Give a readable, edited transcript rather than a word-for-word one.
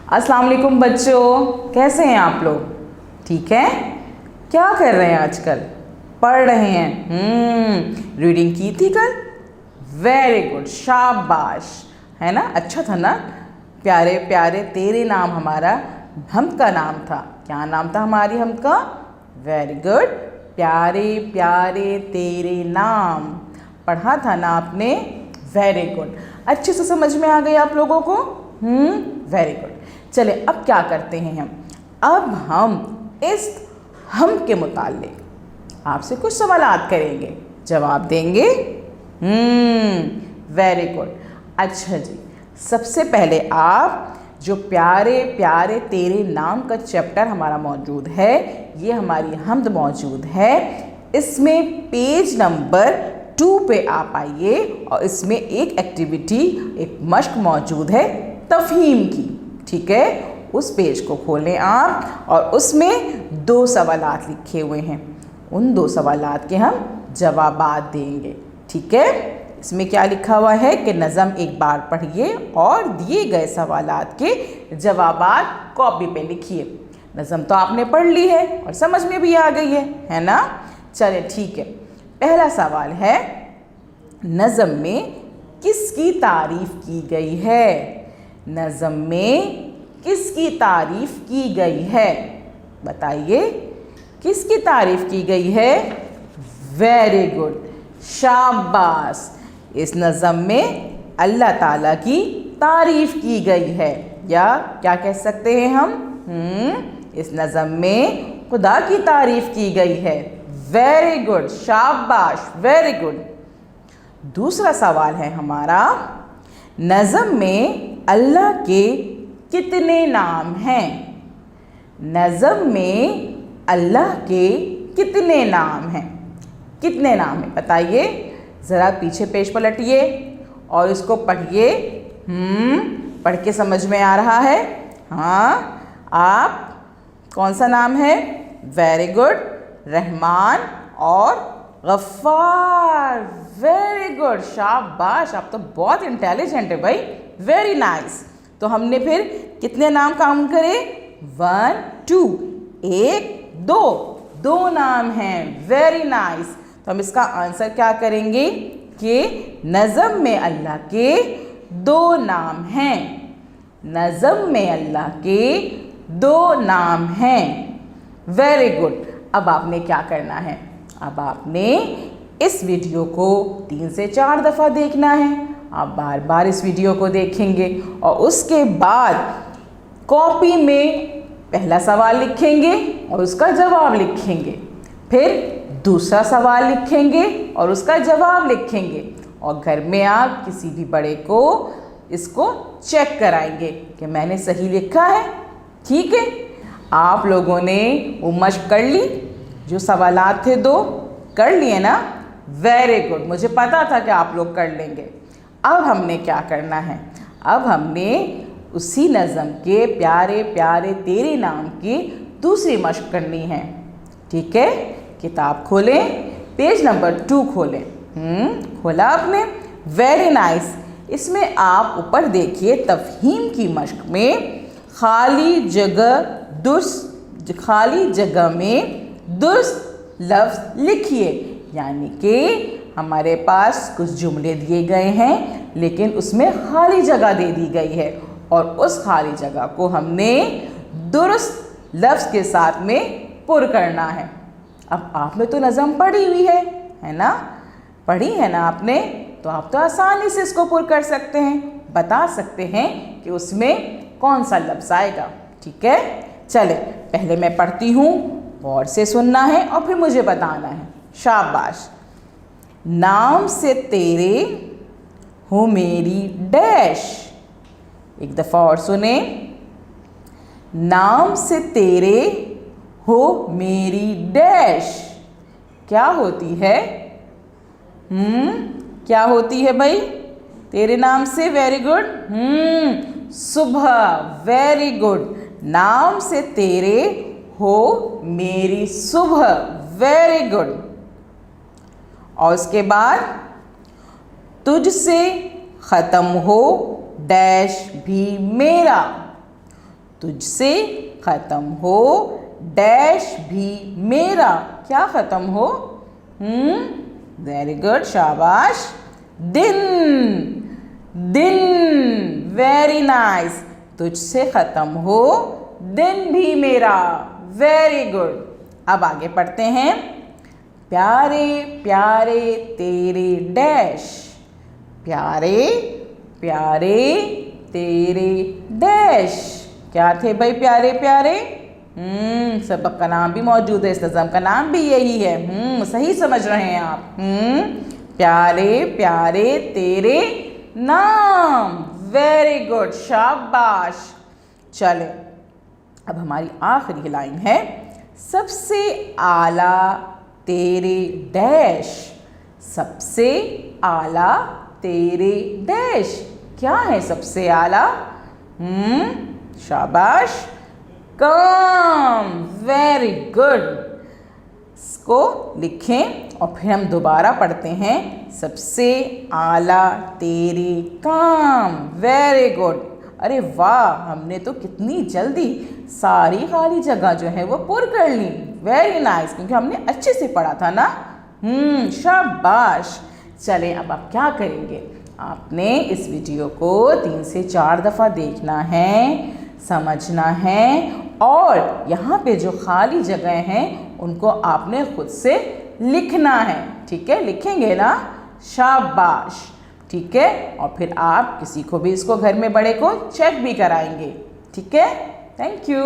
अस्सलाम वालेकुम बच्चों, कैसे हैं आप लोग? ठीक है। क्या कर रहे हैं आजकल? पढ़ रहे हैं? रीडिंग की थी कल? वेरी गुड, शाबाश। है ना, अच्छा था ना। प्यारे प्यारे तेरे नाम हमारा हमद का नाम था। क्या नाम था हमारी हमद का? वेरी गुड, प्यारे प्यारे तेरे नाम। पढ़ा था ना आपने? वेरी गुड, अच्छे से समझ में आ गई आप लोगों को? Very good. चले अब क्या करते हैं अब हम इस हम के मुताल्लिक आपसे कुछ सवालात करेंगे, जवाब देंगे। Very good. अच्छा जी, सबसे पहले आप जो प्यारे प्यारे तेरे नाम का चैप्टर हमारा मौजूद है, ये हमारी हमद मौजूद है, इसमें पेज नंबर 2 पे आप आइए और इसमें एक एक्टिविटी, एक मश्क मौजूद है तफ़हीम की। ठीक है, उस पेज को खोलें आप और उसमें 2 सवालात लिखे हुए हैं। उन 2 सवालात के हम जवाबात देंगे। ठीक है, इसमें क्या लिखा हुआ है कि नज़म एक बार पढ़िए और दिए गए सवालात के जवाबात कॉपी पे लिखिए। नज़म तो आपने पढ़ ली है और समझ में भी आ गई है ना? चले ठीक है, पहला सवाल है, नज़म में किसकी तारीफ़ की गई है? नज़म में किसकी तारीफ़ की गई है? बताइए, किसकी तारीफ़ की गई है? वेरी गुड, शाबाश। इस नज़म में अल्लाह ताला की तारीफ़ की गई है, या क्या कह सकते हैं हम? इस नज़म में खुदा की तारीफ़ की गई है। वेरी गुड, शाबाश, वेरी गुड। दूसरा सवाल है हमारा, नज़म में अल्लाह के कितने नाम हैं? नज़म में अल्लाह के कितने नाम हैं? कितने नाम हैं बताइए। ज़रा पीछे पेज पलटिए और इसको पढ़िए। पढ़ के समझ में आ रहा है? हाँ, आप कौन सा नाम है? वेरी गुड, रहमान और गफ्फार। वेरी गुड, शाबाश, आप तो बहुत इंटेलिजेंट है भाई। Very nice. तो हमने फिर कितने नाम काउंट करे? 1 2, 1 2, 2 नाम हैं। Very nice. तो हम इसका आंसर क्या करेंगे कि नज़म में अल्लाह के 2 नाम हैं। नज़म में अल्लाह के 2 नाम हैं। Very good. अब आपने क्या करना है? अब आपने इस वीडियो को 3 से 4 दफ़ा देखना है। आप बार बार इस वीडियो को देखेंगे और उसके बाद कॉपी में पहला सवाल लिखेंगे और उसका जवाब लिखेंगे, फिर दूसरा सवाल लिखेंगे और उसका जवाब लिखेंगे, और घर में आप किसी भी बड़े को इसको चेक कराएंगे कि मैंने सही लिखा है। ठीक है, आप लोगों ने वो मश्क कर ली, जो सवालात थे 2 कर लिए ना? वेरी गुड, मुझे पता था कि आप लोग कर लेंगे। अब हमने क्या करना है? अब हमने उसी नज़म के प्यारे प्यारे तेरे नाम की दूसरी मश्क करनी है। ठीक है, किताब खोलें, पेज नंबर 2 खोलें। खोला आपने? Very nice. इसमें आप ऊपर देखिए, तफ़हीम की मश्क में खाली जगह में दुरुस्त लफ्ज़ लिखिए। यानी कि हमारे पास कुछ जुमले दिए गए हैं, लेकिन उसमें खाली जगह दे दी गई है और उस खाली जगह को हमने दुरुस्त लफ्ज़ के साथ में पुर करना है। अब आपने तो नज़म पढ़ी हुई है ना? पढ़ी है ना आपने? तो आप तो आसानी से इसको पुर कर सकते हैं, बता सकते हैं कि उसमें कौन सा लफ्ज़ आएगा। ठीक है, चले पहले मैं पढ़ती हूँ, गौर से सुनना है और फिर मुझे बताना है। शाबाश। नाम से तेरे हो मेरी डैश। एक दफ़ा और सुने। नाम से तेरे हो मेरी डैश। क्या होती है? क्या होती है भाई तेरे नाम से? Very good. सुबह। Very good. नाम से तेरे हो मेरी सुबह। Very good. और उसके बाद तुझसे ख़त्म हो डैश भी मेरा। तुझसे ख़त्म हो डैश भी मेरा, क्या ख़त्म हो? वेरी गुड, शाबाश। दिन, दिन, वेरी नाइस। तुझसे ख़त्म हो दिन भी मेरा, वेरी गुड। अब आगे पढ़ते हैं। प्यारे प्यारे तेरे डैश, प्यारे प्यारे तेरे डैश, क्या थे भाई प्यारे प्यारे? सबक का नाम भी मौजूद है, इस नज़म का नाम भी यही है। सही समझ रहे हैं आप। प्यारे प्यारे तेरे नाम, वेरी गुड, शाबाश। चले, अब हमारी आखिरी लाइन है। सबसे आला तेरे डैश, सबसे आला तेरे डैश, क्या है सबसे आला? शाबाश, काम, वेरी गुड। इसको लिखें और फिर हम दोबारा पढ़ते हैं। सबसे आला तेरे काम, वेरी गुड। अरे वाह, हमने तो कितनी जल्दी सारी खाली जगह जो है वो पूरी कर ली। वेरी नाइस, क्योंकि हमने अच्छे से पढ़ा था ना। शाबाश। चलें, अब आप क्या करेंगे? आपने इस वीडियो को 3 से 4 दफ़ा देखना है, समझना है, और यहाँ पे जो खाली जगह हैं उनको आपने खुद से लिखना है। ठीक है, लिखेंगे ना? शाबाश। ठीक है, और फिर आप किसी को भी इसको घर में बड़े को चेक भी कराएंगे। ठीक है, थैंक यू।